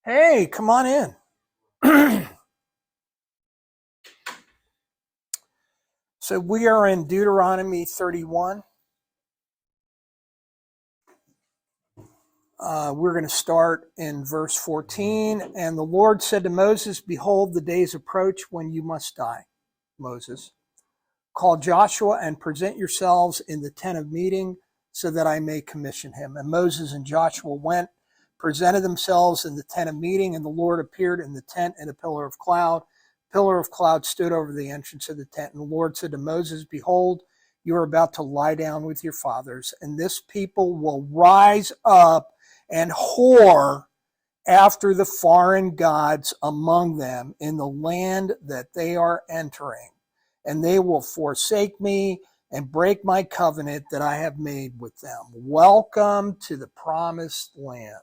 Hey, come on in. So we are in Deuteronomy 31. We're going to start in verse 14. And the Lord said to Moses, "Behold, the days approach when you must die, Moses. Call Joshua and present yourselves in the tent of meeting so that I may commission him." And Moses and Joshua went, presented themselves in the tent of meeting, and the Lord appeared in the tent in a pillar of cloud. Pillar of cloud stood over the entrance of the tent. And the Lord said to Moses, "Behold, you are about to lie down with your fathers, and this people will rise up and whore after the foreign gods among them in the land that they are entering. And they will forsake me and break my covenant that I have made with them. Welcome to the promised land.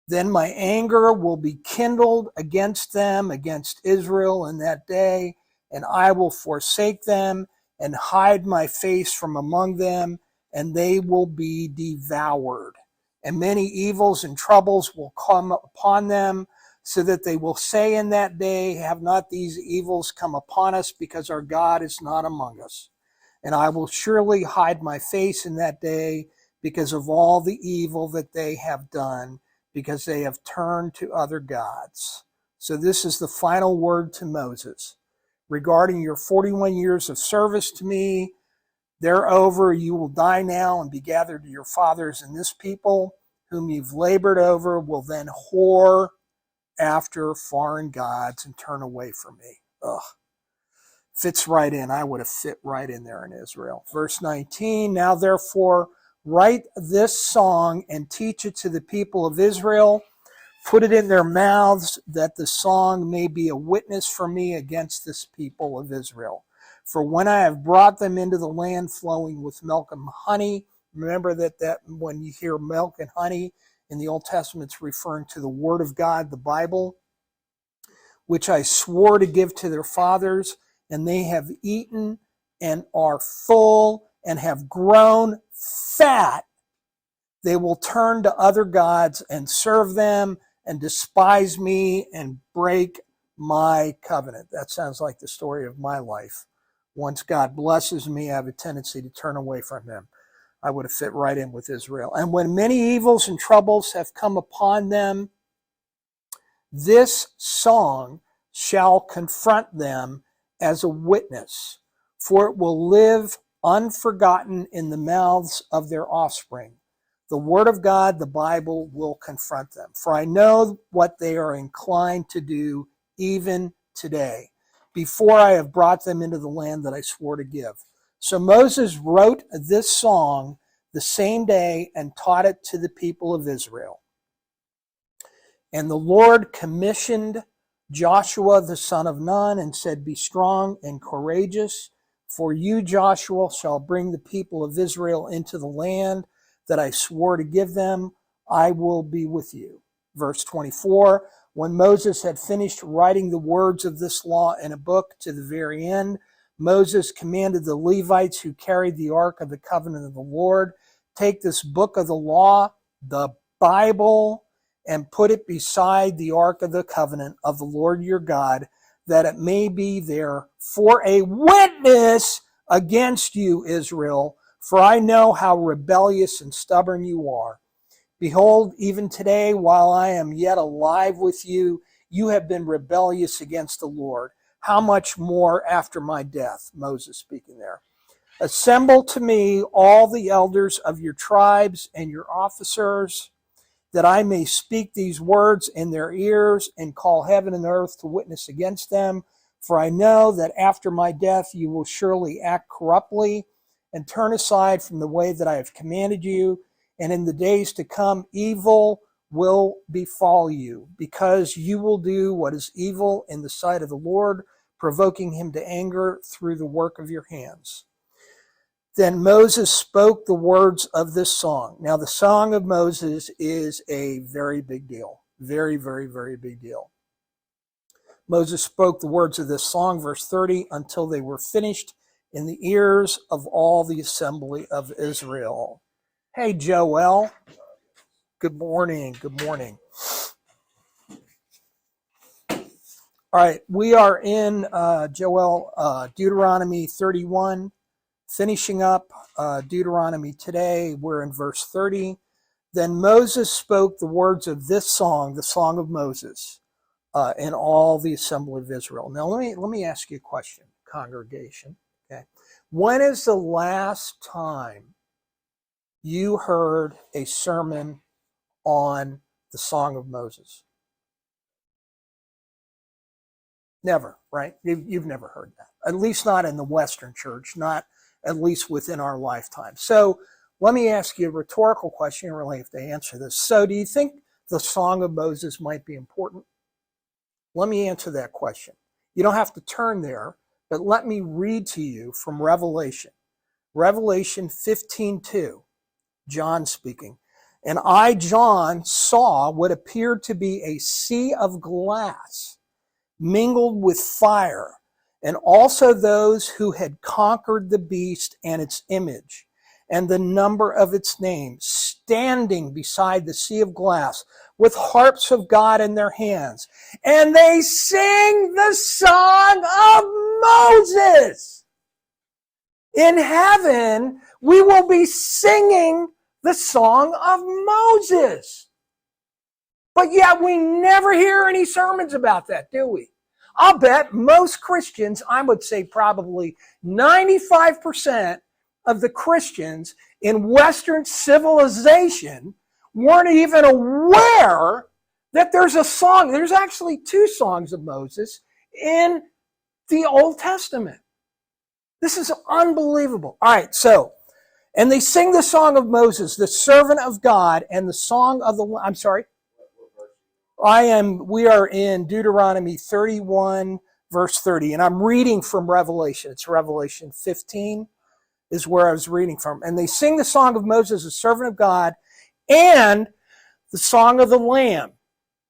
Then my anger will be kindled against them, against Israel in that day, and I will forsake them and hide my face from among them, and they will be devoured. And many evils and troubles will come upon them, so that they will say in that day, have not these evils come upon us, because our God is not among us? And I will surely hide my face in that day because of all the evil that they have done, because they have turned to other gods. So this is the final word to Moses. Regarding your 41 years of service to me, they're over. You will die now and be gathered to your fathers, and this people whom you've labored over will then whore after foreign gods and turn away from me." Ugh. Fits right in. I would have fit right in there in Israel. Verse 19, "Now therefore write this song and teach it to the people of Israel. Put it in their mouths, that the song may be a witness for me against this people of Israel. For when I have brought them into the land flowing with milk and honey," remember that when you hear milk and honey in the Old Testament, it's referring to the Word of God, the Bible, "which I swore to give to their fathers, and they have eaten and are full and have grown fat, they will turn to other gods and serve them and despise me and break my covenant." That sounds like the story of my life. Once God blesses me, I have a tendency to turn away from him. I would have fit right in with Israel. "And when many evils and troubles have come upon them, this song shall confront them as a witness, for it will live unforgotten in the mouths of their offspring. The word of God, the Bible, will confront them. For I know what they are inclined to do even today, before I have brought them into the land that I swore to give." So Moses wrote this song the same day and taught it to the people of Israel. And the Lord commissioned Joshua the son of Nun and said, "Be strong and courageous, for you, Joshua, shall bring the people of Israel into the land that I swore to give them. I will be with you." Verse 24, "When Moses had finished writing the words of this law in a book to the very end, Moses commanded the Levites who carried the ark of the covenant of the Lord, 'Take this book of the law, the Bible, and put it beside the ark of the covenant of the Lord your God, that it may be there for a witness against you, Israel, for I know how rebellious and stubborn you are. Behold, even today, while I am yet alive with you, you have been rebellious against the Lord. How much more after my death?'" Moses speaking there. "Assemble to me all the elders of your tribes and your officers, that I may speak these words in their ears and call heaven and earth to witness against them. For I know that after my death you will surely act corruptly and turn aside from the way that I have commanded you. And in the days to come, evil will befall you, because you will do what is evil in the sight of the Lord, provoking him to anger through the work of your hands." Then Moses spoke the words of this song. Now, the song of Moses is a very big deal. Very, very, very big deal. Moses spoke the words of this song, verse 30, until they were finished in the ears of all the assembly of Israel. Hey, Joel. Good morning. Good morning. All right, we are in Deuteronomy 31, finishing up Deuteronomy today. We're in verse 30. Then Moses spoke the words of this song, the Song of Moses, in all the assembly of Israel. Now, let me ask you a question, congregation. Okay, when is the last time you heard a sermon on the Song of Moses? Never, right? You've never heard that. At least not in the Western church, not at least within our lifetime. So let me ask you a rhetorical question. You really have to answer this. So do you think the Song of Moses might be important? Let me answer that question. You don't have to turn there, but let me read to you from Revelation. Revelation 15:2, John speaking. And I, John, saw what appeared to be a sea of glass mingled with fire, and also those who had conquered the beast and its image, and the number of its name, standing beside the sea of glass, with harps of God in their hands. And they sing the song of Moses. In heaven, we will be singing the song of Moses. But yet we never hear any sermons about that, do we? I'll bet most Christians, I would say probably 95% of the Christians in Western civilization weren't even aware that there's a song. There's actually 2 songs of Moses in the Old Testament. This is unbelievable. All right, so, and they sing the song of Moses, the servant of God, and the song of the, I'm sorry? We are in Deuteronomy 31, verse 30, and I'm reading from Revelation. It's Revelation 15 is where I was reading from. And they sing the song of Moses, the servant of God, and the song of the Lamb,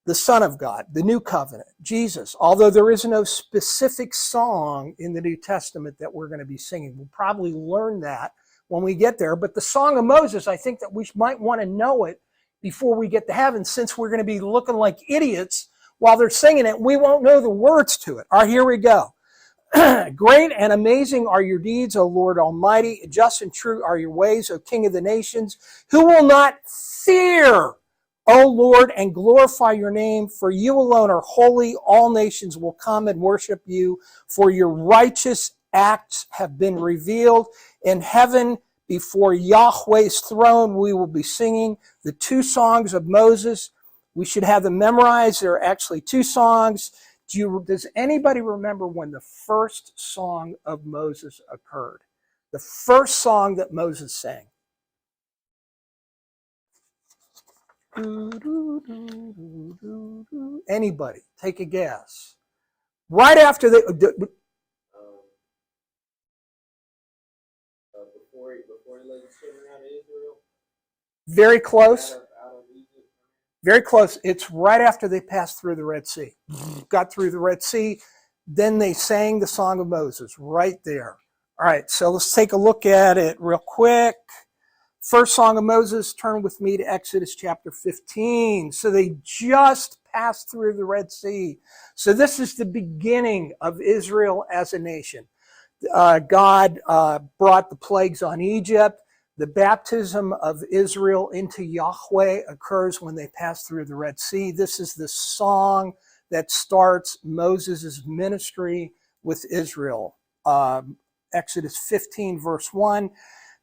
the Son of God, the new covenant, Jesus. Although there is no specific song in the New Testament that we're going to be singing. We'll probably learn that when we get there. But the song of Moses, I think that we might want to know it before we get to heaven, since we're going to be looking like idiots while they're singing it. We won't know the words to it. All right, here we go. Great and amazing are your deeds, O Lord Almighty. Just and true are your ways, O King of the nations. Who will not fear, O Lord, and glorify your name? For you alone are holy. All nations will come and worship you, for your righteous acts have been revealed. In heaven, before Yahweh's throne, we will be singing the 2 songs of Moses. We should have them memorized. There are actually 2 songs. Does anybody remember when the first song of Moses occurred? The first song that Moses sang. Anybody? Take a guess. Right after they... Before he led the children out of Israel? Very close. Out of Egypt. Very close. It's right after they passed through the Red Sea. Got through the Red Sea. Then they sang the Song of Moses right there. All right, so let's take a look at it real quick. First Song of Moses, turn with me to Exodus chapter 15. So they just passed through the Red Sea. So this is the beginning of Israel as a nation. God brought the plagues on Egypt. The baptism of Israel into Yahweh occurs when they pass through the Red Sea. This is the song that starts Moses' ministry with Israel. Exodus 15, verse 1.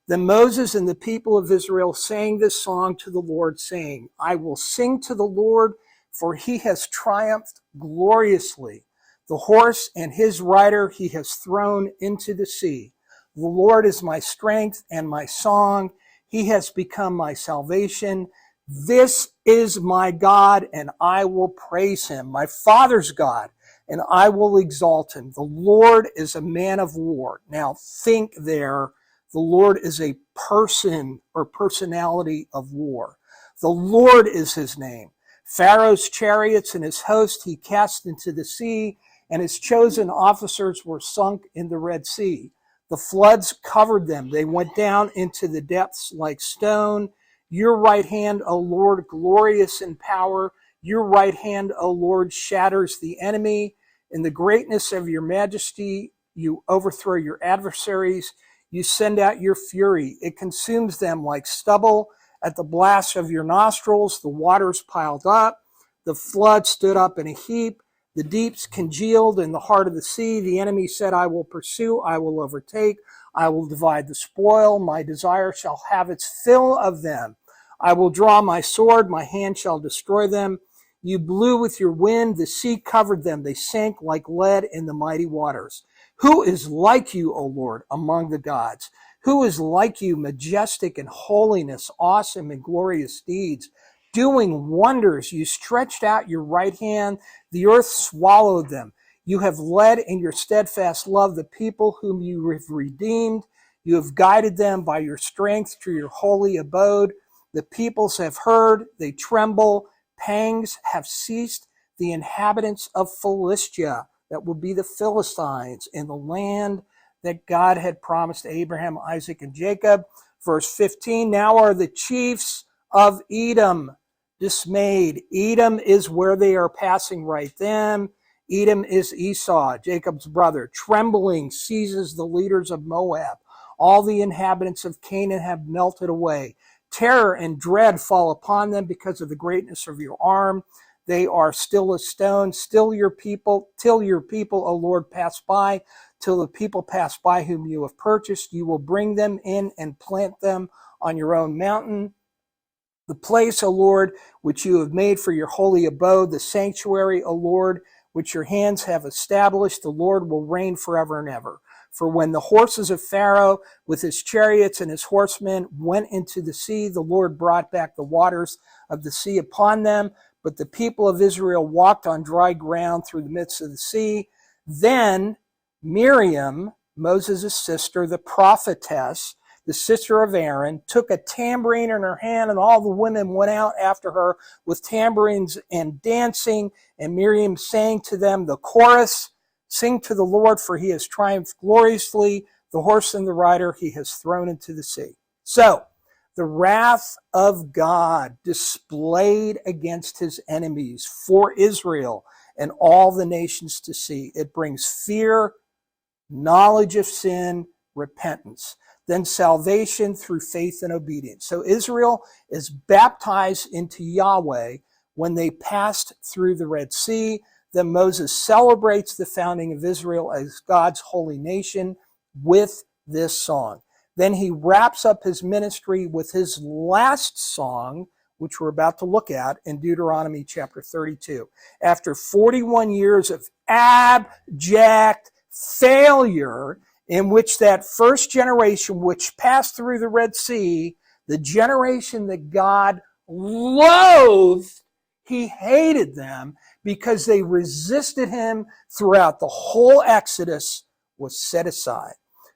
Then Moses and the people of Israel sang this song to the Lord, saying, I will sing to the Lord, for he has triumphed gloriously. The horse and his rider he has thrown into the sea. The Lord is my strength and my song. He has become my salvation. This is my God, and I will praise him, my father's God, and I will exalt him. The Lord is a man of war. Now think there, the Lord is a person or personality of war. The Lord is his name. Pharaoh's chariots and his host he cast into the sea, and his chosen officers were sunk in the Red Sea. The floods covered them. They went down into the depths like stone. Your right hand, O Lord, glorious in power. Your right hand, O Lord, shatters the enemy. In the greatness of your majesty, you overthrow your adversaries. You send out your fury. It consumes them like stubble. At the blast of your nostrils, the waters piled up. The flood stood up in a heap. The deeps congealed in the heart of the sea. The enemy said, I will pursue, I will overtake, I will divide the spoil. My desire shall have its fill of them. I will draw my sword, my hand shall destroy them. You blew with your wind, the sea covered them. They sank like lead in the mighty waters. Who is like you, O Lord, among the gods? Who is like you, majestic in holiness, awesome in glorious deeds, doing wonders? You stretched out your right hand, the earth swallowed them. You have led in your steadfast love the people whom you have redeemed. You have guided them by your strength to your holy abode. The peoples have heard, they tremble. Pangs have ceased. The inhabitants of Philistia, that will be the Philistines, in the land that God had promised Abraham, Isaac, and Jacob. Verse 15, now are the chiefs of Edom dismayed. Edom is where they are passing right then. Edom is Esau, Jacob's brother. Trembling seizes the leaders of Moab. All the inhabitants of Canaan have melted away. Terror and dread fall upon them because of the greatness of your arm. They are still as stone. Till your people, O Lord, pass by, till the people pass by whom you have purchased. You will bring them in and plant them on your own mountain. The place, O Lord, which you have made for your holy abode, the sanctuary, O Lord, which your hands have established, the Lord will reign forever and ever. For when the horses of Pharaoh with his chariots and his horsemen went into the sea, the Lord brought back the waters of the sea upon them. But the people of Israel walked on dry ground through the midst of the sea. Then Miriam, Moses' sister, the prophetess, the sister of Aaron, took a tambourine in her hand, and all the women went out after her with tambourines and dancing. And Miriam sang to them the chorus, sing to the Lord, for he has triumphed gloriously. The horse and the rider he has thrown into the sea. So, the wrath of God displayed against his enemies for Israel and all the nations to see. It brings fear, knowledge of sin, repentance. Then salvation through faith and obedience. So Israel is baptized into Yahweh when they passed through the Red Sea. Then Moses celebrates the founding of Israel as God's holy nation with this song. Then he wraps up his ministry with his last song, which we're about to look at in Deuteronomy chapter 32. After 41 years of abject failure, in which that first generation which passed through the Red Sea, the generation that God loathed, he hated them because they resisted him throughout the whole Exodus, was set aside.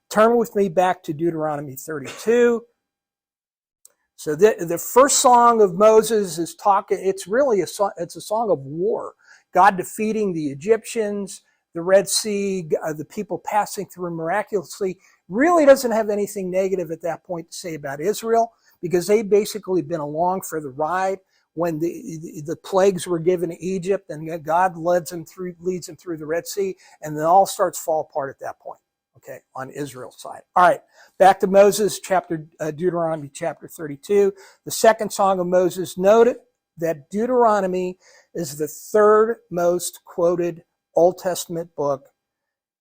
Turn with me back to Deuteronomy 32. So the first song of Moses is talking, it's really a song of war. God defeating the Egyptians, the Red Sea, the people passing through miraculously. Really doesn't have anything negative at that point to say about Israel, because they've basically been along for the ride when the plagues were given to Egypt, and God leads them through the Red Sea, and then all starts to fall apart at that point. Okay, on Israel's side. All right, back to Moses, Deuteronomy chapter 32. The second song of Moses. Note that Deuteronomy is the third most quoted Old Testament book.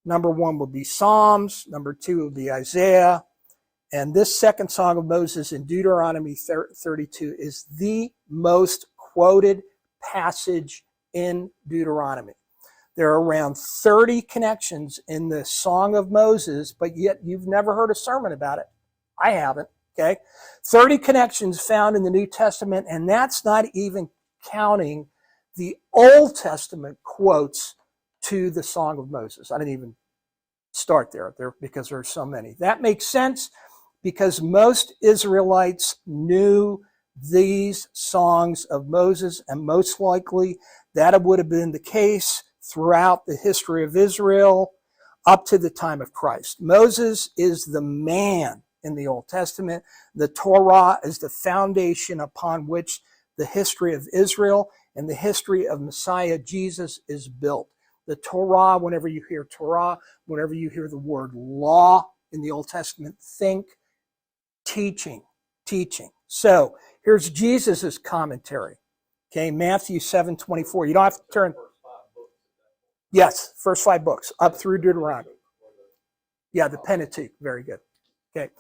Number one will be Psalms. Number two will be Isaiah. And this second song of Moses in Deuteronomy 32 is the most quoted passage in Deuteronomy. There are around 30 connections in the Song of Moses, but yet you've never heard a sermon about it. I haven't, okay? 30 connections found in the New Testament, and that's not even counting the Old Testament quotes to the Song of Moses. I didn't even start there because there are so many. That makes sense because most Israelites knew these songs of Moses, and most likely that would have been the case throughout the history of Israel up to the time of Christ. Moses is the man in the Old Testament. The Torah is the foundation upon which the history of Israel and the history of Messiah Jesus is built. The Torah, whenever you hear Torah, whenever you hear the word law in the Old Testament, think teaching, teaching. So here's Jesus' commentary. Okay, Matthew 7:24. You don't have to turn. Yes, first 5 books, up through Deuteronomy. Yeah, the Pentateuch. Very good. Okay.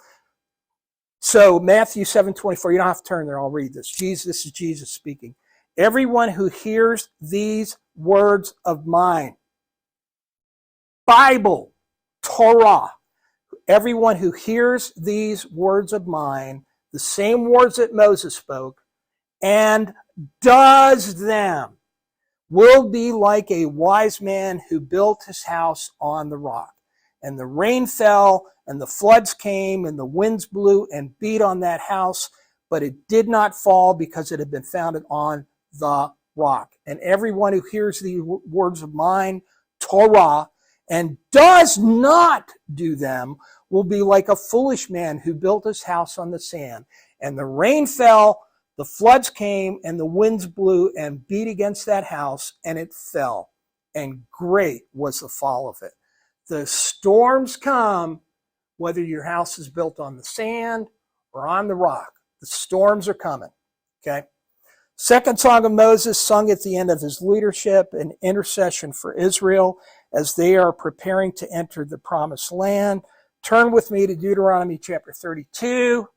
So Matthew 7:24. You don't have to turn there. I'll read this. This is Jesus speaking. Everyone who hears these words of mine, Bible, Torah, everyone who hears these words of mine, the same words that Moses spoke, and does them, will be like a wise man who built his house on the rock. And the rain fell, and the floods came, and the winds blew and beat on that house, but it did not fall because it had been founded on the rock. And everyone who hears the words of mine, Torah, and does not do them will be like a foolish man who built his house on the sand. And the rain fell, the floods came, and the winds blew and beat against that house, and it fell. And great was the fall of it. The storms come, whether your house is built on the sand or on the rock. The storms are coming. Okay? Second Song of Moses, sung at the end of his leadership and intercession for Israel as they are preparing to enter the promised land. Turn with me to Deuteronomy chapter 32.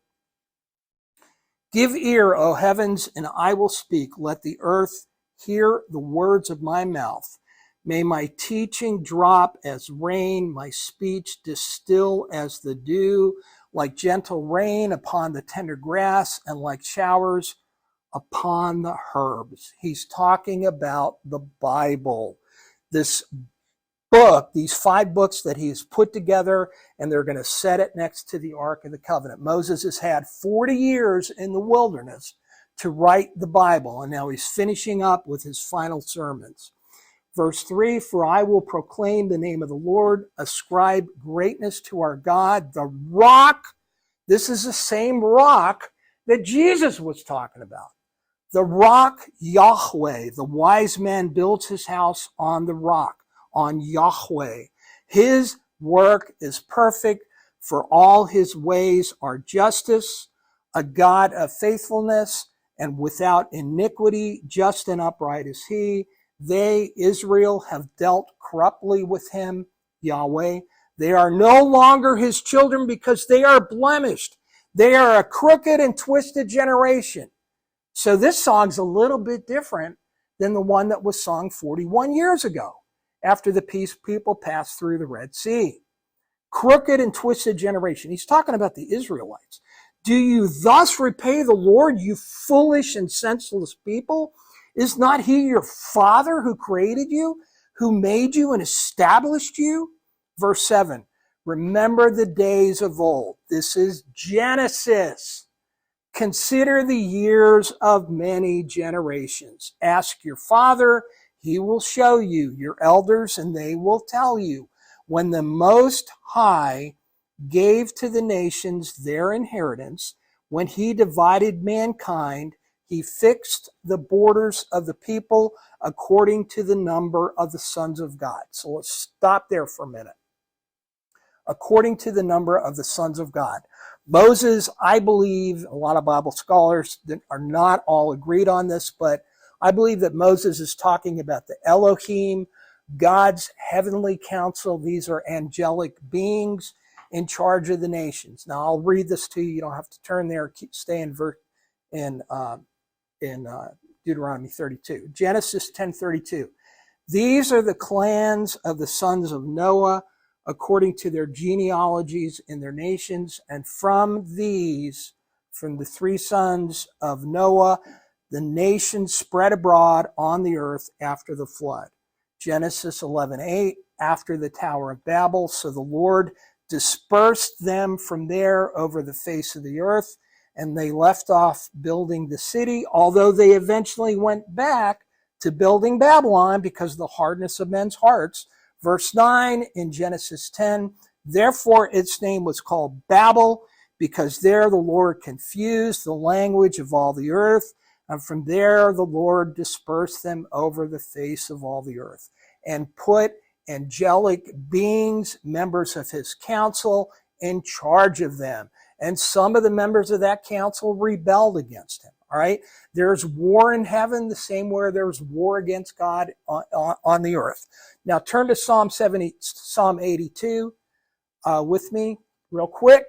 Give ear, O heavens, and I will speak. Let the earth hear the words of my mouth. May my teaching drop as rain, my speech distill as the dew, like gentle rain upon the tender grass and like showers upon the herbs. He's talking about the Bible. This book, these 5 books that he's put together, and they're going to set it next to the Ark of the Covenant. Moses has had 40 years in the wilderness to write the Bible, and now he's finishing up with his final sermons. Verse 3, for I will proclaim the name of the Lord, ascribe greatness to our God, the rock. This is the same rock that Jesus was talking about. The rock, Yahweh. The wise man builds his house on the rock, on Yahweh. His work is perfect, for all his ways are justice, a God of faithfulness, and without iniquity, just and upright is he. They, Israel, have dealt corruptly with him, Yahweh. They are no longer his children because they are blemished. They are a crooked and twisted generation. So this song's a little bit different than the one that was sung 41 years ago after the people passed through the Red Sea. Crooked and twisted generation. He's talking about the Israelites. Do you thus repay the Lord, you foolish and senseless people? Is not he your father who created you, who made you and established you? Verse 7, remember the days of old. This is Genesis. Consider the years of many generations. Ask your father, he will show you, your elders, and they will tell you. When the Most High gave to the nations their inheritance, when he divided mankind, he fixed the borders of the people according to the number of the sons of God. So let's stop there for a minute. According to the number of the sons of God. Moses, I believe, a lot of Bible scholars are not all agreed on this, but I believe that Moses is talking about the Elohim, God's heavenly council. These are angelic beings in charge of the nations. Now, I'll read this to you. You don't have to turn there. Stay in Deuteronomy 32. Genesis 10:32. These are the clans of the sons of Noah, according to their genealogies in their nations, and from these, from the 3 sons of Noah, the nations spread abroad on the earth after the flood. Genesis 11:8, after the Tower of Babel, so the Lord dispersed them from there over the face of the earth, and they left off building the city, although they eventually went back to building Babylon because of the hardness of men's hearts. Verse 9 in Genesis 10, therefore its name was called Babel, because there the Lord confused the language of all the earth, and from there the Lord dispersed them over the face of all the earth. and put angelic beings, members of his council, in charge of them. And some of the members of that council rebelled against him. All right. There's war in heaven the same way there's war against God on the earth. Now turn to Psalm 82 with me real quick.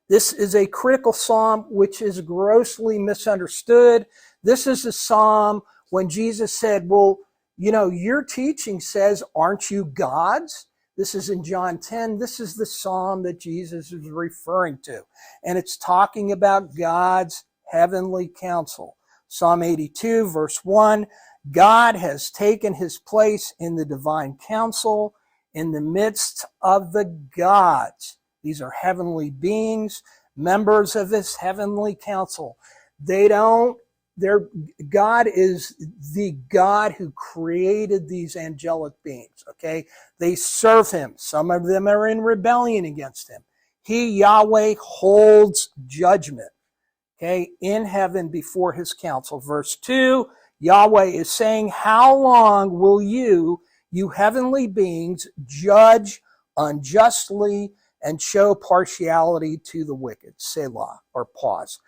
This is a critical psalm which is grossly misunderstood. This is a psalm when Jesus said, well, you know, your teaching says, aren't you gods? This is in John 10. This is the psalm that Jesus is referring to. And it's talking about God's heavenly counsel. Psalm 82, verse 1, God has taken his place in the divine council in the midst of the gods. These are heavenly beings, members of his heavenly council. God is the God who created these angelic beings, okay? They serve him. Some of them are in rebellion against him. He, Yahweh, holds judgment, okay, in heaven before his council. Verse 2, Yahweh is saying, how long will you heavenly beings, judge unjustly and show partiality to the wicked? Selah, or pause.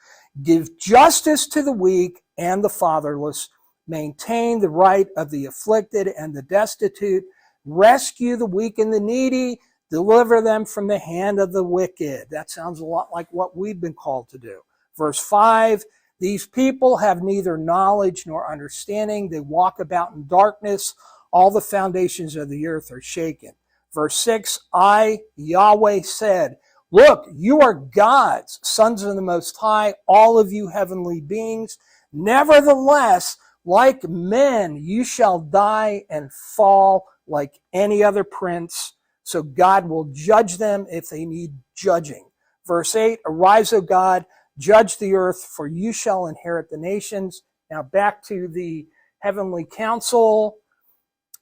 Give justice to the weak and the fatherless. Maintain the right of the afflicted and the destitute. Rescue the weak and the needy. Deliver them from the hand of the wicked. That sounds a lot like what we've been called to do. Verse 5, these people have neither knowledge nor understanding. They walk about in darkness. All the foundations of the earth are shaken. Verse 6, I, Yahweh, said, look, you are gods, sons of the Most High, all of you heavenly beings. Nevertheless, like men, you shall die and fall like any other prince. So God will judge them if they need judging. Verse 8, arise, O God, judge the earth, for you shall inherit the nations. Now back to the heavenly council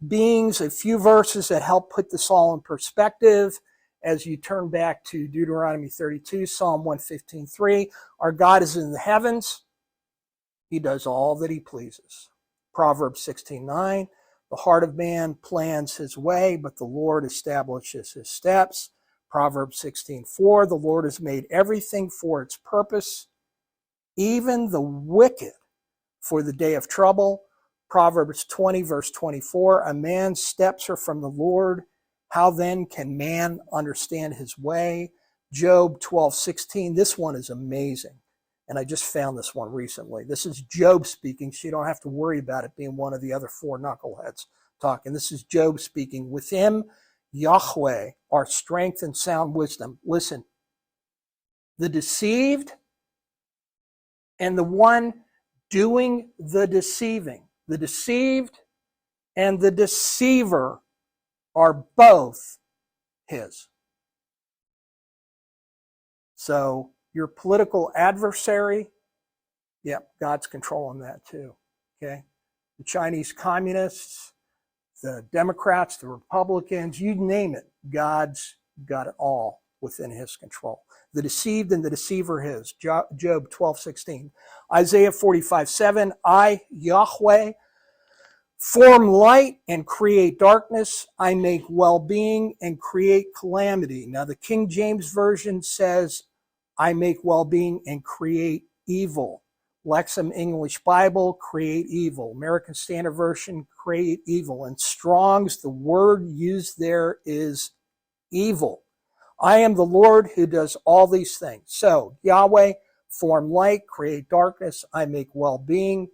beings, a few verses that help put this all in perspective. As you turn back to Deuteronomy 32, Psalm 115:3, our God is in the heavens. He does all that he pleases. Proverbs 16:9, the heart of man plans his way, but the Lord establishes his steps. Proverbs 16:4, the Lord has made everything for its purpose, even the wicked for the day of trouble. Proverbs 20, verse 24, a man's steps are from the Lord. How then can man understand his way? Job 12:16, this one is amazing. And I just found this one recently. This is Job speaking, so you don't have to worry about it being one of the other four knuckleheads talking. This is Job speaking. With him, Yahweh, our strength and sound wisdom. Listen, the deceived and the one doing the deceiving. The deceived and the deceiver are both his. So your political adversary, yep, God's controlling that too. Okay? The Chinese communists, the Democrats, the Republicans, you name it, God's got it all within his control. The deceived and the deceiver his. Job 12:16. Isaiah 45:7. I, Yahweh, form light and create darkness. I make well-being and create calamity. Now the King James Version says, I make well-being and create evil. Lexham English Bible, create evil. American Standard Version, create evil. And Strong's, the word used there is evil. I am the Lord who does all these things. So, Yahweh, form light, create darkness. I make well-being.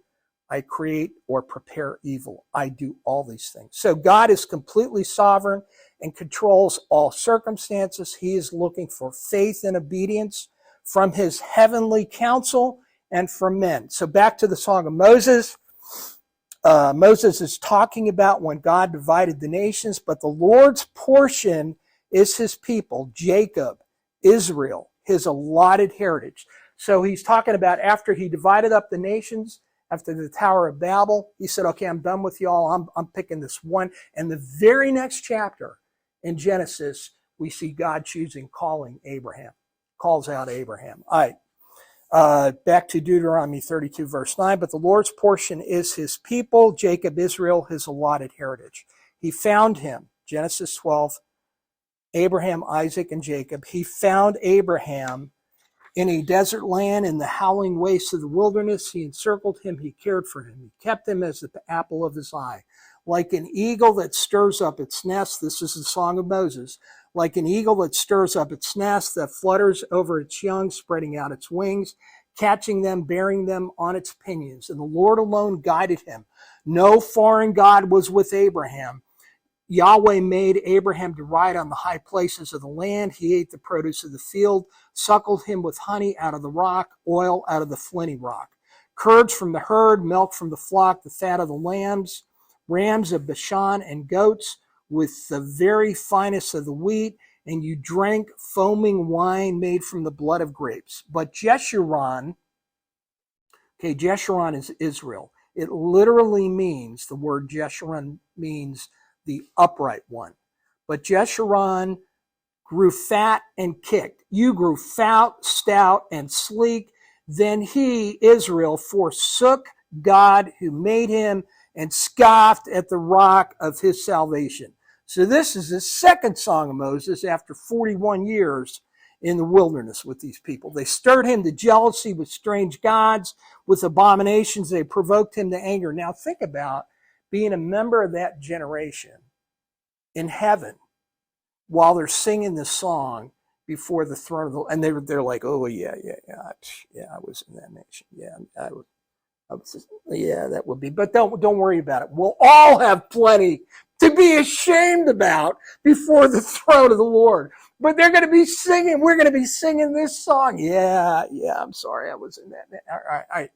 I create or prepare evil. I do all these things. So God is completely sovereign and controls all circumstances. He is looking for faith and obedience from his heavenly counsel and from men. So back to the Song of Moses. Moses is talking about when God divided the nations, but the Lord's portion is his people, Jacob, Israel, his allotted heritage. So he's talking about after he divided up the nations, after the Tower of Babel, he said, okay, I'm done with y'all. I'm picking this one. And the very next chapter in Genesis, we see God calling Abraham, calls out Abraham. All right. Back to Deuteronomy 32, verse 9. But the Lord's portion is his people, Jacob, Israel, his allotted heritage. He found him, Genesis 12, Abraham, Isaac, and Jacob. He found Abraham in a desert land, in the howling wastes of the wilderness. He encircled him. He cared for him. He kept him as the apple of his eye. Like an eagle that stirs up its nest, this is the Song of Moses, like an eagle that stirs up its nest, that flutters over its young, spreading out its wings, catching them, bearing them on its pinions. And the Lord alone guided him. No foreign God was with Abraham. Yahweh made Abraham to ride on the high places of the land. He ate the produce of the field, suckled him with honey out of the rock, oil out of the flinty rock, curds from the herd, milk from the flock, the fat of the lambs, rams of Bashan, and goats, with the very finest of the wheat, and you drank foaming wine made from the blood of grapes. But Jeshurun, Jeshurun is Israel. It literally means, the word Jeshurun means the upright one. But Jeshurun grew fat and kicked. You grew fat, stout, and sleek. Then he, Israel, forsook God who made him and scoffed at the rock of his salvation. So this is the second Song of Moses after 41 years in the wilderness with these people. They stirred him to jealousy with strange gods, with abominations. They provoked him to anger. Now think about being a member of that generation in heaven while they're singing this song before the throne of the, and they're like, oh yeah, I was in that nation. Yeah, I was just, yeah, that would be. But don't worry about it. We'll all have plenty to be ashamed about before the throne of the Lord. But they're going to be singing. We're going to be singing this song. Yeah. I'm sorry, I was in that. All right.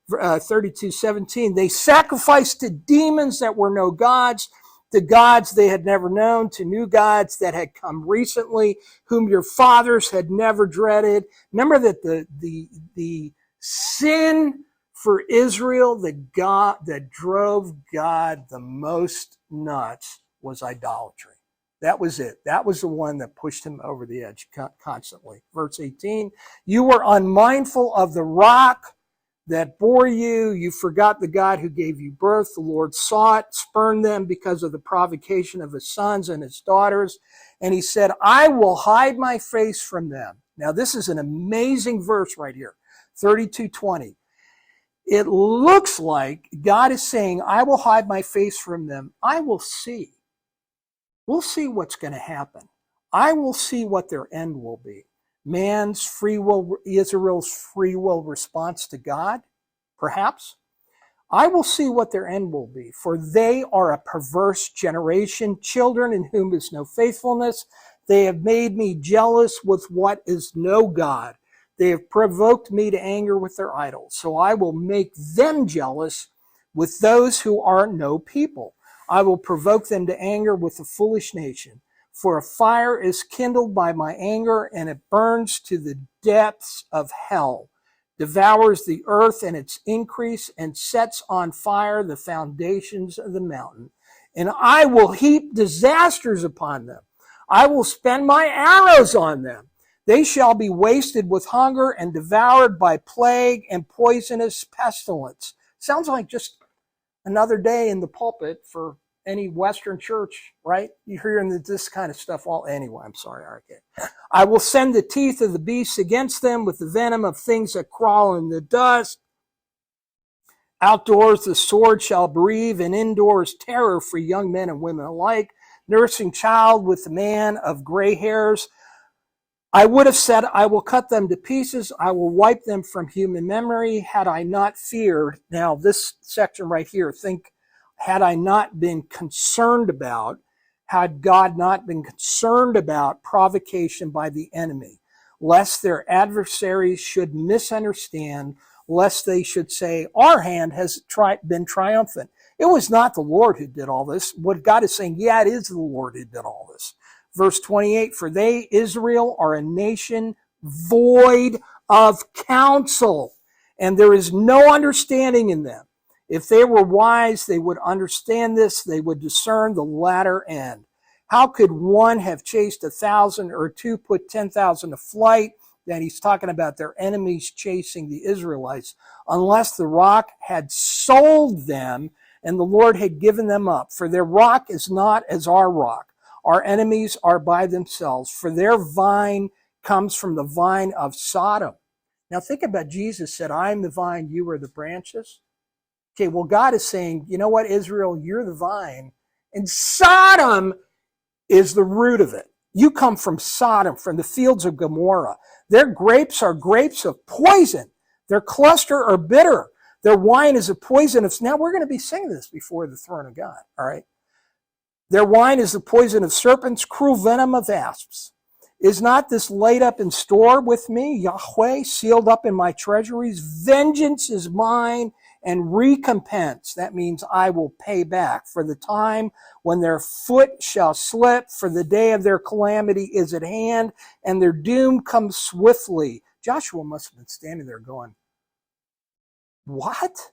32:17. They sacrificed to demons that were no gods, to gods they had never known, to new gods that had come recently, whom your fathers had never dreaded. Remember that the sin for Israel, the God that drove God the most nuts, was idolatry. That was it. That was the one that pushed him over the edge constantly. Verse 18, you were unmindful of the rock that bore you. You forgot the God who gave you birth. The Lord saw it, spurned them because of the provocation of his sons and his daughters. And he said, I will hide my face from them. Now this is an amazing verse right here. 32:20. It looks like God is saying, I will hide my face from them. I will see. We'll see what's going to happen. I will see what their end will be. Man's free will, Israel's free will response to God, perhaps. I will see what their end will be, for they are a perverse generation, children in whom is no faithfulness. They have made me jealous with what is no God. They have provoked me to anger with their idols. So I will make them jealous with those who are no people. I will provoke them to anger with a foolish nation. For a fire is kindled by my anger, and it burns to the depths of hell, devours the earth and its increase, and sets on fire the foundations of the mountain. And I will heap disasters upon them. I will spend my arrows on them. They shall be wasted with hunger and devoured by plague and poisonous pestilence. Sounds like just another day in the pulpit for any Western church, right? You're hearing this kind of stuff all anyway. I'm sorry, okay. I will send the teeth of the beasts against them with the venom of things that crawl in the dust. Outdoors the sword shall bereave, and indoors terror for young men and women alike. Nursing child with the man of gray hairs. I would have said, I will cut them to pieces. I will wipe them from human memory had I not feared. Now, this section right here, think, had I not been concerned about, had God not been concerned about provocation by the enemy, lest their adversaries should misunderstand, lest they should say, our hand has been triumphant. It was not the Lord who did all this. What God is saying, yeah, it is the Lord who did all this. Verse 28, for they, Israel, are a nation void of counsel, and there is no understanding in them. If they were wise, they would understand this. They would discern the latter end. How could one have chased 1,000 or two put 10,000 to flight? that he's talking about their enemies chasing the Israelites, unless the rock had sold them and the Lord had given them up. For their rock is not as our rock. Our enemies are by themselves, for their vine comes from the vine of Sodom. Now think about Jesus said, I am the vine, you are the branches. Okay, well, God is saying, you know what, Israel, you're the vine, and Sodom is the root of it. You come from Sodom, from the fields of Gomorrah. Their grapes are grapes of poison. Their cluster are bitter. Their wine is a poison of... Now, we're going to be singing this before the throne of God, all right? Their wine is the poison of serpents, cruel venom of asps. Is not this laid up in store with me, Yahweh, sealed up in my treasuries? Vengeance is mine, and recompense, that means I will pay back, for the time when their foot shall slip, for the day of their calamity is at hand, and their doom comes swiftly. Joshua must have been standing there going, what?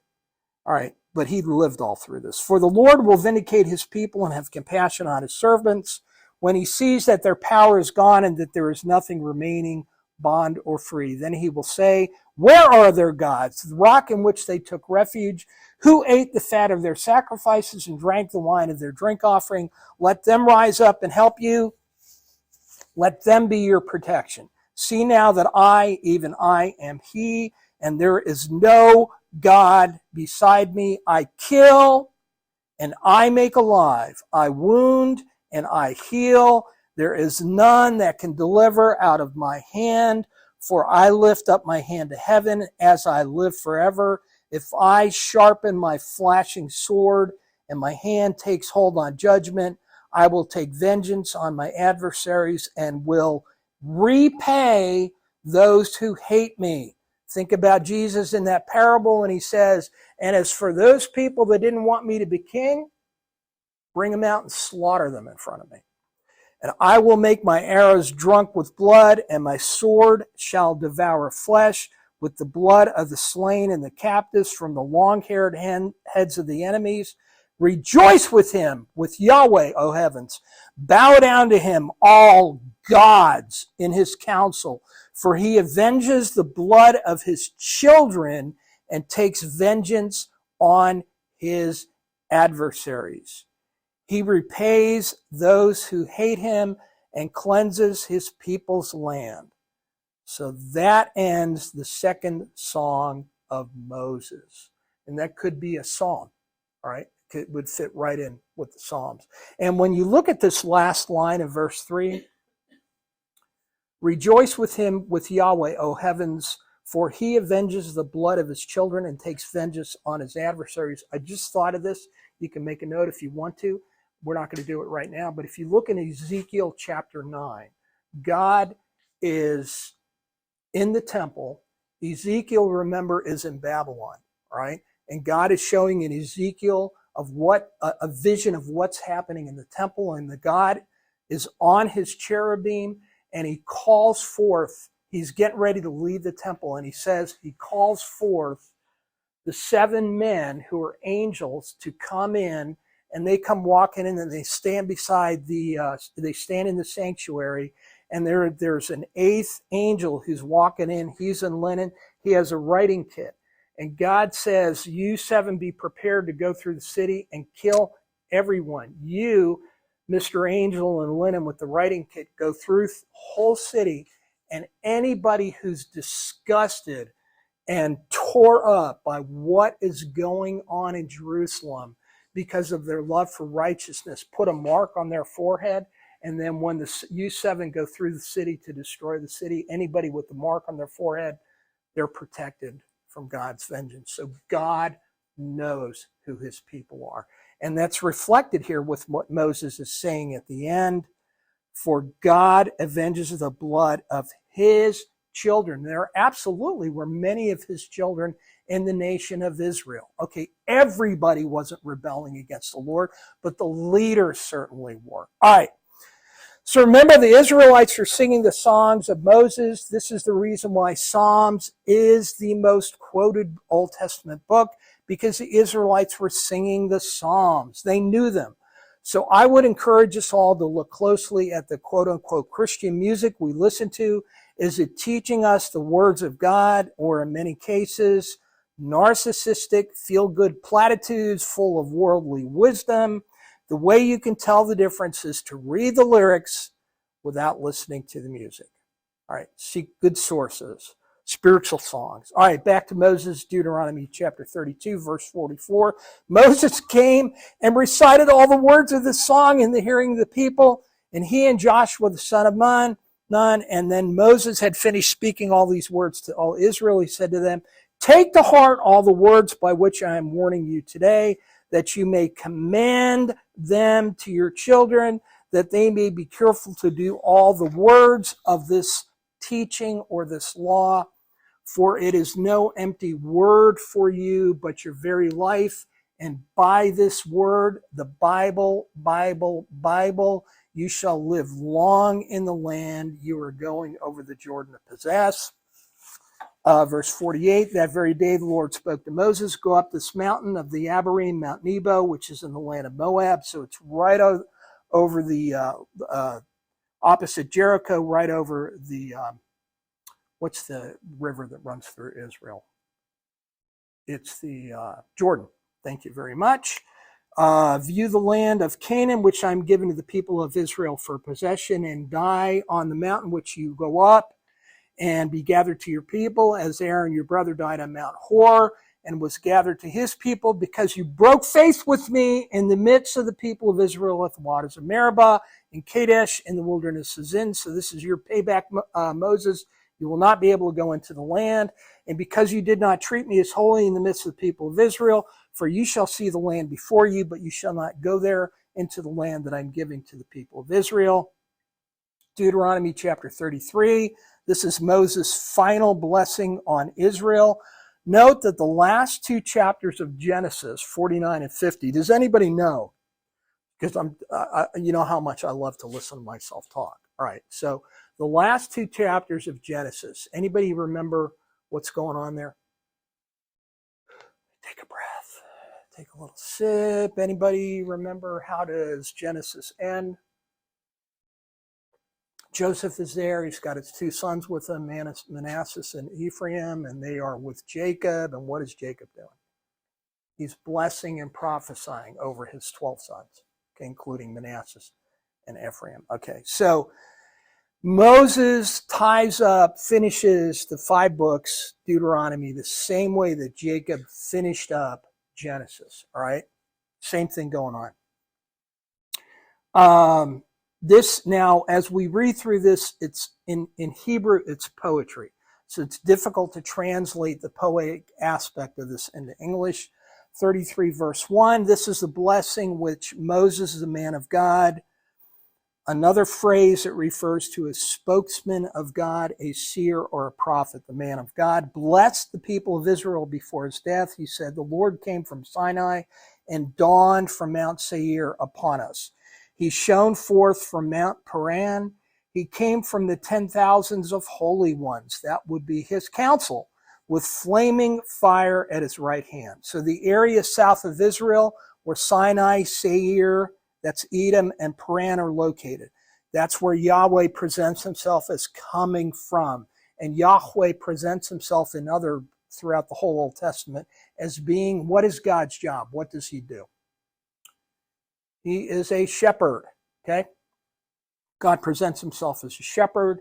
All right, but he lived all through this. For the Lord will vindicate his people and have compassion on his servants when he sees that their power is gone and that there is nothing remaining, bond or free. Then he will say, where are their gods, the rock in which they took refuge? Who ate the fat of their sacrifices and drank the wine of their drink offering? Let them rise up and help you. Let them be your protection. See now that I, even I, am he, and there is no God beside me. I kill and I make alive. I wound and I heal. There is none that can deliver out of my hand. For I lift up my hand to heaven as I live forever. If I sharpen my flashing sword and my hand takes hold on judgment, I will take vengeance on my adversaries and will repay those who hate me. Think about Jesus in that parable, and he says, and as for those people that didn't want me to be king, bring them out and slaughter them in front of me. And I will make my arrows drunk with blood, and my sword shall devour flesh with the blood of the slain and the captives from the long-haired heads of the enemies. Rejoice with him, with Yahweh, O heavens. Bow down to him, all gods in his counsel, for he avenges the blood of his children and takes vengeance on his adversaries. He repays those who hate him and cleanses his people's land. So that ends the second song of Moses. And that could be a psalm, all right? It would fit right in with the Psalms. And when you look at this last line of verse 3, rejoice with him, with Yahweh, O heavens, for he avenges the blood of his children and takes vengeance on his adversaries. I just thought of this. You can make a note if you want to. We're not going to do it right now, but if you look in Ezekiel chapter 9, God is in the temple. Ezekiel, remember, is in Babylon, right? And God is showing in Ezekiel of what a vision of what's happening in the temple, and the God is on his cherubim, and he calls forth. He's getting ready to leave the temple, and he says he calls forth the 7 men who are angels to come in. And they come walking in, and they stand beside they stand in the sanctuary, and there's an 8th angel who's walking in. He's in linen. He has a writing kit. And God says, you 7 be prepared to go through the city and kill everyone. You, Mr. Angel in linen with the writing kit, go through the whole city, and anybody who's disgusted and tore up by what is going on in Jerusalem, because of their love for righteousness, put a mark on their forehead, and then when the U7 go through the city to destroy the city, anybody with the mark on their forehead, they're protected from God's vengeance. So God knows who his people are. And that's reflected here with what Moses is saying at the end. For God avenges the blood of his children. There absolutely were many of his children in the nation of Israel. Okay, everybody wasn't rebelling against the Lord, but the leaders certainly were. All right. So remember, the Israelites are singing the songs of Moses. This is the reason why Psalms is the most quoted Old Testament book, because the Israelites were singing the Psalms. They knew them. So I would encourage us all to look closely at the quote-unquote Christian music we listen to. Is it teaching us the words of God, or in many cases, narcissistic, feel-good platitudes full of worldly wisdom? The way you can tell the difference is to read the lyrics without listening to the music. All right, seek good sources, spiritual songs. All right, back to Moses, Deuteronomy chapter 32, verse 44. Moses came and recited all the words of the song in the hearing of the people, and he and Joshua, the son of Nun, and then Moses had finished speaking all these words to all Israel. He said to them, take to heart all the words by which I am warning you today, that you may command them to your children, that they may be careful to do all the words of this teaching or this law. For it is no empty word for you, but your very life. And by this word, the Bible, you shall live long in the land you are going over the Jordan to possess. Verse 48, that very day the Lord spoke to Moses, go up this mountain of the Abarim, Mount Nebo, which is in the land of Moab. So it's right over the opposite Jericho, right over the, what's the river that runs through Israel? It's the Jordan. Thank you very much. View the land of Canaan, which I'm giving to the people of Israel for possession, and die on the mountain which you go up, and be gathered to your people, as Aaron your brother died on Mount Hor, and was gathered to his people, because you broke faith with me in the midst of the people of Israel at the waters of Meribah, in Kadesh, in the wilderness of Zin. So this is your payback, Moses. You will not be able to go into the land. And because you did not treat me as holy in the midst of the people of Israel, for you shall see the land before you, but you shall not go there into the land that I'm giving to the people of Israel. Deuteronomy chapter 33. This is Moses' final blessing on Israel. Note that the last two chapters of Genesis, 49 and 50, does anybody know? Because you know how much I love to listen to myself talk. All right, so the last two chapters of Genesis, anybody remember what's going on there? Take a breath. Take a little sip. Anybody remember how does Genesis end? Joseph is there. He's got his two sons with him, Manasseh and Ephraim, and they are with Jacob. And what is Jacob doing? He's blessing and prophesying over his 12 sons, okay, including Manasseh and Ephraim. Okay, so Moses ties up, finishes the 5 books, Deuteronomy, the same way that Jacob finished up Genesis, all right? Same thing going on. This now, as we read through this, it's in Hebrew, it's poetry. So it's difficult to translate the poetic aspect of this into English. 33 verse 1, this is the blessing which Moses, the man of God. Another phrase that refers to a spokesman of God, a seer or a prophet, the man of God, blessed the people of Israel before his death. He said, the Lord came from Sinai and dawned from Mount Seir upon us. He shone forth from Mount Paran. He came from the 10,000s of holy ones. That would be his council, with flaming fire at his right hand. So the area south of Israel where Sinai, Seir, that's Edom, and Paran are located. That's where Yahweh presents himself as coming from. And Yahweh presents himself throughout the whole Old Testament as being, what is God's job? What does he do? He is a shepherd, okay? God presents himself as a shepherd.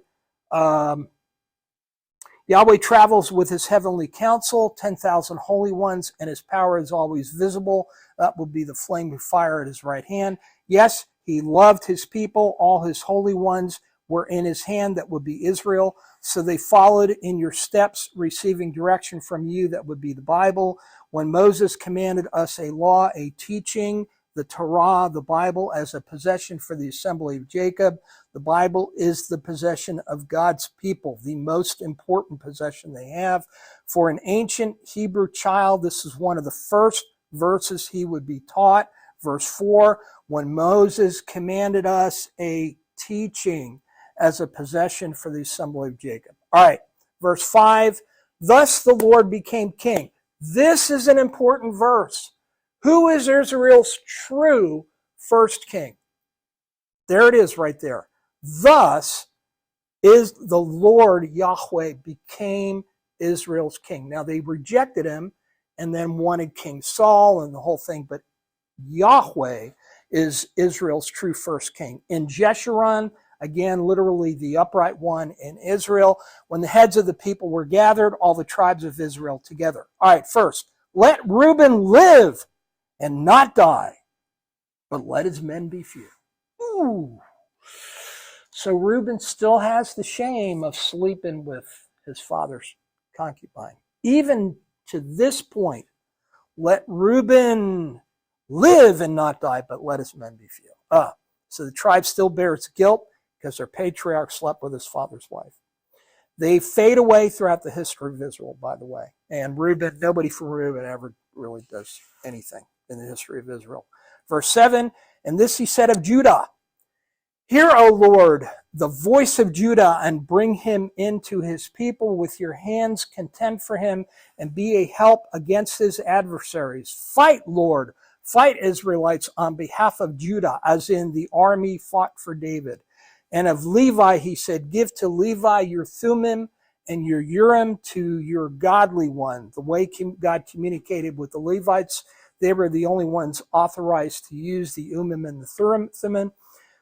Yahweh travels with his heavenly council, 10,000 holy ones, and his power is always visible. That would be the flaming fire at his right hand. Yes, he loved his people. All his holy ones were in his hand. That would be Israel. So they followed in your steps, receiving direction from you. That would be the Bible. When Moses commanded us a law, a teaching, the Torah, the Bible, as a possession for the assembly of Jacob. The Bible is the possession of God's people, the most important possession they have. For an ancient Hebrew child, this is one of the first verses he would be taught. Verse 4, when Moses commanded us a teaching as a possession for the assembly of Jacob. All right, verse 5, thus the Lord became king. This is an important verse. Who is Israel's true first king. There it is right there. Thus is the Lord Yahweh became Israel's king. Now they rejected him and then wanted King Saul and the whole thing, but Yahweh is Israel's true first king. In Jeshurun, again, literally the upright one in Israel, when the heads of the people were gathered, all the tribes of Israel together. All right, first, let Reuben live and not die, but let his men be few. Ooh. So Reuben still has the shame of sleeping with his father's concubine. Even to this point, let Reuben live and not die, but let his men be few. So the tribe still bears guilt because their patriarch slept with his father's wife. They fade away throughout the history of Israel, by the way. And Reuben, nobody from Reuben ever really does anything in the history of Israel. Verse 7, and this he said of Judah, hear, O Lord, the voice of Judah, and bring him into his people with your hands, contend for him, and be a help against his adversaries. Fight, Lord, fight, Israelites, on behalf of Judah, as in the army fought for David. And of Levi, he said, give to Levi your Thummim and your Urim to your godly one. The way God communicated with the Levites, they were the only ones authorized to use the Urim and the Thummim,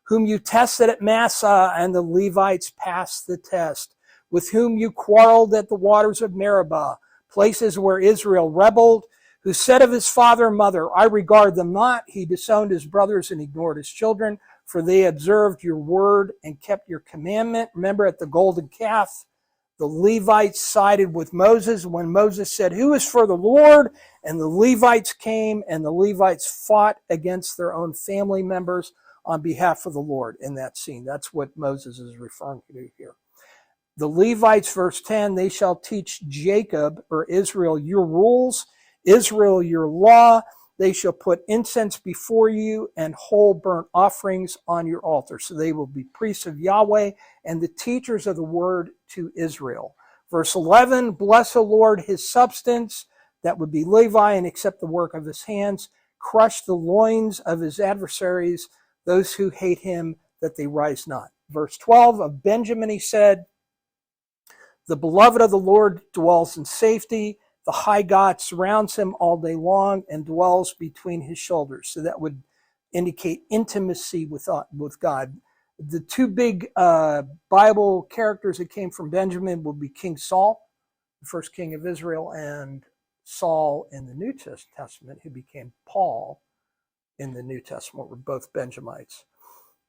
whom you tested at Massah, and the Levites passed the test, with whom you quarreled at the waters of Meribah, places where Israel rebelled, who said of his father and mother, I regard them not. He disowned his brothers and ignored his children, for they observed your word and kept your commandment. Remember at the golden calf, the Levites sided with Moses when Moses said, who is for the Lord? And the Levites came, and the Levites fought against their own family members on behalf of the Lord in that scene. That's what Moses is referring to here. The Levites, verse 10, they shall teach Jacob, or Israel, your rules, Israel, your law. They shall put incense before you and whole burnt offerings on your altar. So they will be priests of Yahweh and the teachers of the word to Israel. Verse 11, bless the Lord his substance, that would be Levi, and accept the work of his hands. Crush the loins of his adversaries, those who hate him, that they rise not. Verse 12, of Benjamin he said, the beloved of the Lord dwells in safety. The high God surrounds him all day long and dwells between his shoulders. So that would indicate intimacy with God. The two big Bible characters that came from Benjamin would be King Saul, the first king of Israel, and Saul in the New Testament, who became Paul in the New Testament, were both Benjamites.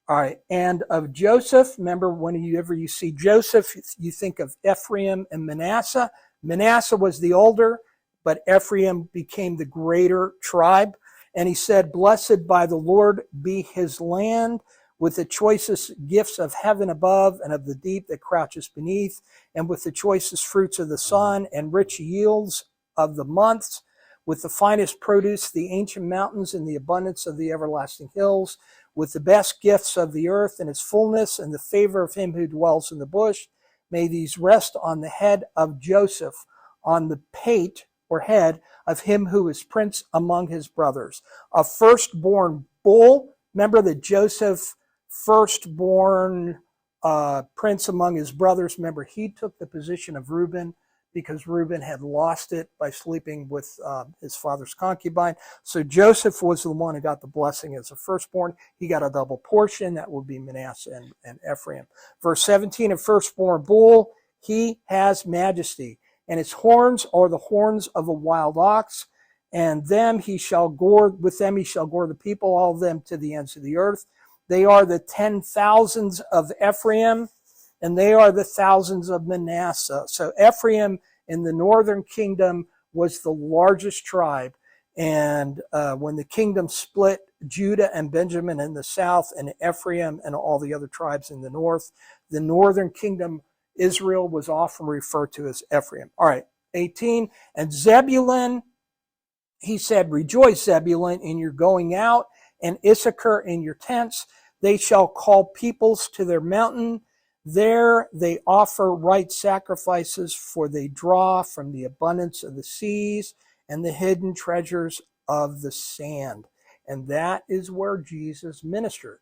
All right, and of Joseph, remember whenever you see Joseph, you think of Ephraim and Manasseh. Manasseh was the older, but Ephraim became the greater tribe. And he said, blessed by the Lord be his land, with the choicest gifts of heaven above and of the deep that crouches beneath, and with the choicest fruits of the sun and rich yields of the months, with the finest produce, the ancient mountains and the abundance of the everlasting hills, with the best gifts of the earth and its fullness and the favor of him who dwells in the bush. May these rest on the head of Joseph, on the pate or head of him who is prince among his brothers. A firstborn bull. Remember that Joseph, firstborn prince among his brothers. Remember, he took the position of Reuben because Reuben had lost it by sleeping with his father's concubine. So Joseph was the one who got the blessing as a firstborn. He got a double portion. That would be Manasseh and Ephraim. Verse 17, a firstborn bull, he has majesty, and his horns are the horns of a wild ox, and with them he shall gore the people, all of them to the ends of the earth. They are the 10,000s of Ephraim, and they are the thousands of Manasseh. So Ephraim in the northern kingdom was the largest tribe. And when the kingdom split, Judah and Benjamin in the south, and Ephraim and all the other tribes in the north, the northern kingdom, Israel, was often referred to as Ephraim. All right, 18. And Zebulun, he said, rejoice, Zebulun, in your going out, and Issachar in your tents. They shall call peoples to their mountain. There they offer right sacrifices, for they draw from the abundance of the seas and the hidden treasures of the sand. And that is where Jesus ministered,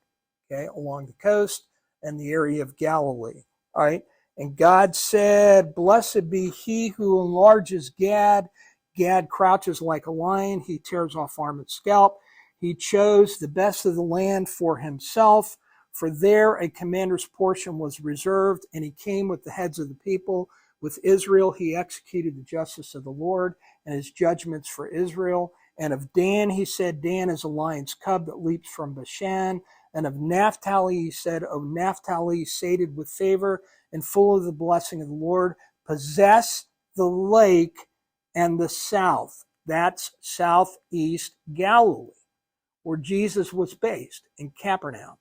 okay, along the coast and the area of Galilee. All right. And God said, blessed be he who enlarges Gad. Gad crouches like a lion. He tears off arm and scalp. He chose the best of the land for himself. For there a commander's portion was reserved, and he came with the heads of the people. With Israel he executed the justice of the Lord and his judgments for Israel. And of Dan he said, Dan is a lion's cub that leaps from Bashan. And of Naphtali he said, O Naphtali, sated with favor and full of the blessing of the Lord, possess the lake and the south. That's southeast Galilee, where Jesus was based, in Capernaum.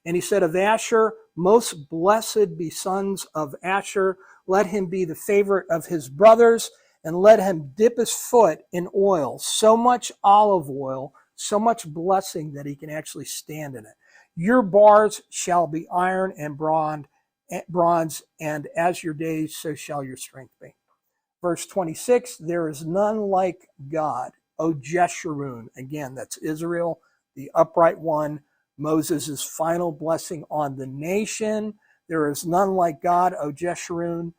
And he said of Asher, most blessed be sons of Asher. Let him be the favorite of his brothers, and let him dip his foot in oil, so much olive oil, so much blessing that he can actually stand in it. Your bars shall be iron and bronze, and as your days, so shall your strength be. Verse 26, there is none like God, O Jeshurun. Again, that's Israel, the upright one. Moses' final blessing on the nation. There is none like God, O Jeshurun,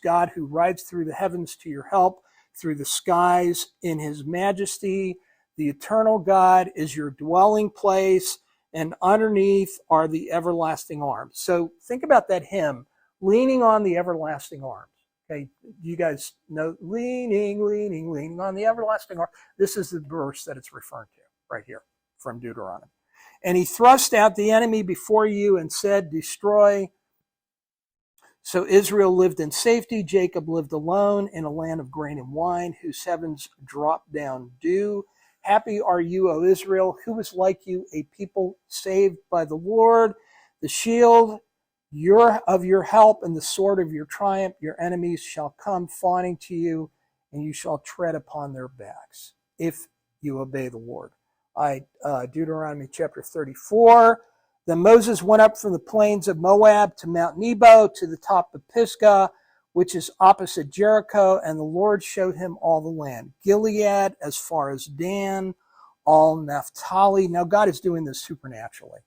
God who rides through the heavens to your help, through the skies in his majesty. The eternal God is your dwelling place, and underneath are the everlasting arms. So think about that hymn, leaning on the everlasting arms. Okay, you guys know, leaning on the everlasting arms. This is the verse that it's referring to right here from Deuteronomy. And he thrust out the enemy before you and said, destroy. So Israel lived in safety. Jacob lived alone in a land of grain and wine, whose heavens dropped down dew. Happy are you, O Israel, who is like you, a people saved by the Lord. The shield of your help and the sword of your triumph, your enemies shall come fawning to you, and you shall tread upon their backs, if you obey the Lord. Deuteronomy chapter 34. Then Moses went up from the plains of Moab to Mount Nebo, to the top of Pisgah, which is opposite Jericho, and the Lord showed him all the land. Gilead, as far as Dan, all Naphtali. Now God is doing this supernaturally.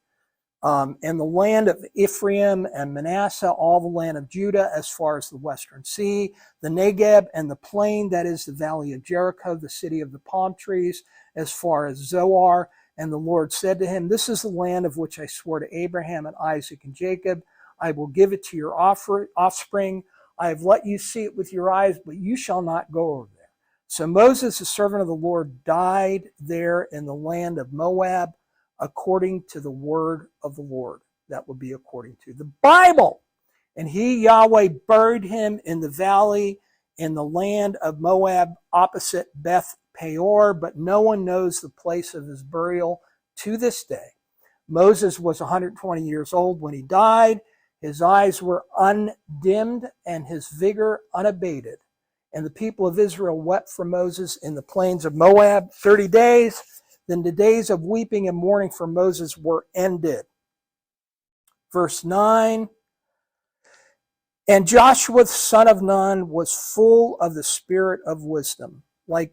And the land of Ephraim and Manasseh, all the land of Judah, as far as the western sea, the Negeb and the plain, that is the valley of Jericho, the city of the palm trees, as far as Zoar. And the Lord said to him, this is the land of which I swore to Abraham and Isaac and Jacob. I will give it to your offspring. I have let you see it with your eyes, but you shall not go over there. So Moses, the servant of the Lord, died there in the land of Moab, according to the word of the Lord. That would be according to the Bible. And he, Yahweh, buried him in the valley in the land of Moab, opposite Beth Peor, but no one knows the place of his burial to this day. Moses was 120 years old when he died. His eyes were undimmed and his vigor unabated. And the people of Israel wept for Moses in the plains of Moab 30 days. Then the days of weeping and mourning for Moses were ended. Verse 9. And Joshua, son of Nun, was full of the spirit of wisdom, like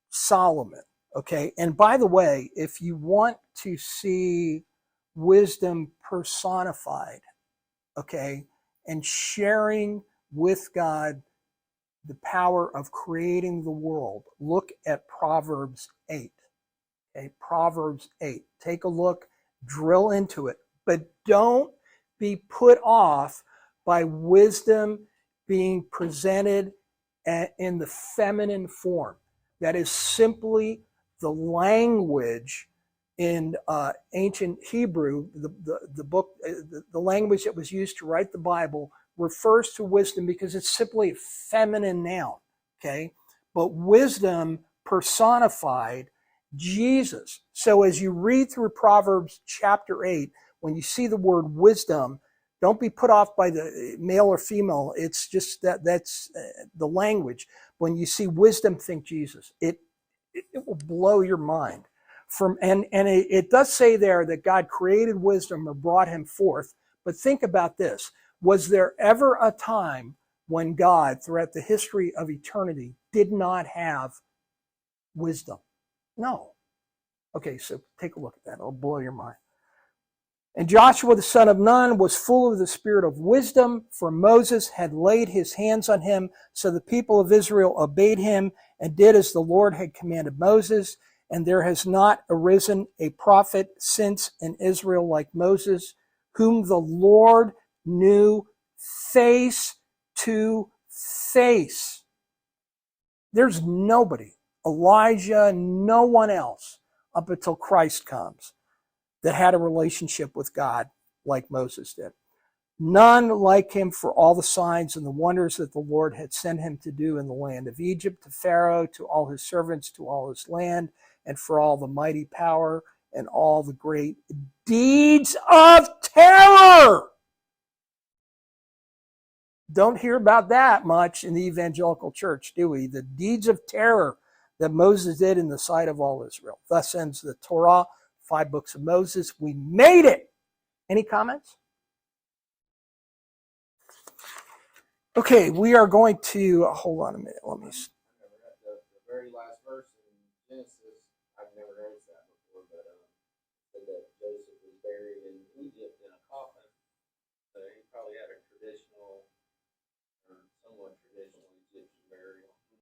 Solomon. Okay. And by the way, if you want to see wisdom personified, okay, and sharing with God the power of creating the world, look at Proverbs 8. Okay, Proverbs 8. Take a look, drill into it, but don't be put off by wisdom being presented in the feminine form. That is simply the language in ancient Hebrew, the book, the language that was used to write the Bible refers to wisdom because it's simply a feminine noun, okay? But wisdom personified Jesus. So as you read through Proverbs chapter 8, when you see the word wisdom, don't be put off by the male or female. It's just that's the language. When you see wisdom, think Jesus. It will blow your mind. It does say there that God created wisdom or brought him forth. But think about this. Was there ever a time when God, throughout the history of eternity, did not have wisdom? No. Okay, so take a look at that. It'll blow your mind. And Joshua the son of Nun was full of the spirit of wisdom, for Moses had laid his hands on him. So the people of Israel obeyed him and did as the Lord had commanded Moses. And there has not arisen a prophet since in Israel like Moses, whom the Lord knew face to face. There's nobody, Elijah, no one else, up until Christ comes, that had a relationship with God like Moses did. None like him for all the signs and the wonders that the Lord had sent him to do in the land of Egypt, to Pharaoh, to all his servants, to all his land, and for all the mighty power and all the great deeds of terror. Don't hear about that much in the evangelical church, do we? The deeds of terror that Moses did in the sight of all Israel. Thus ends the Torah, 5 books of Moses. We made it. Any comments? Okay, we are going to, hold on a minute. Let me. The very last verse in Genesis, I've never noticed that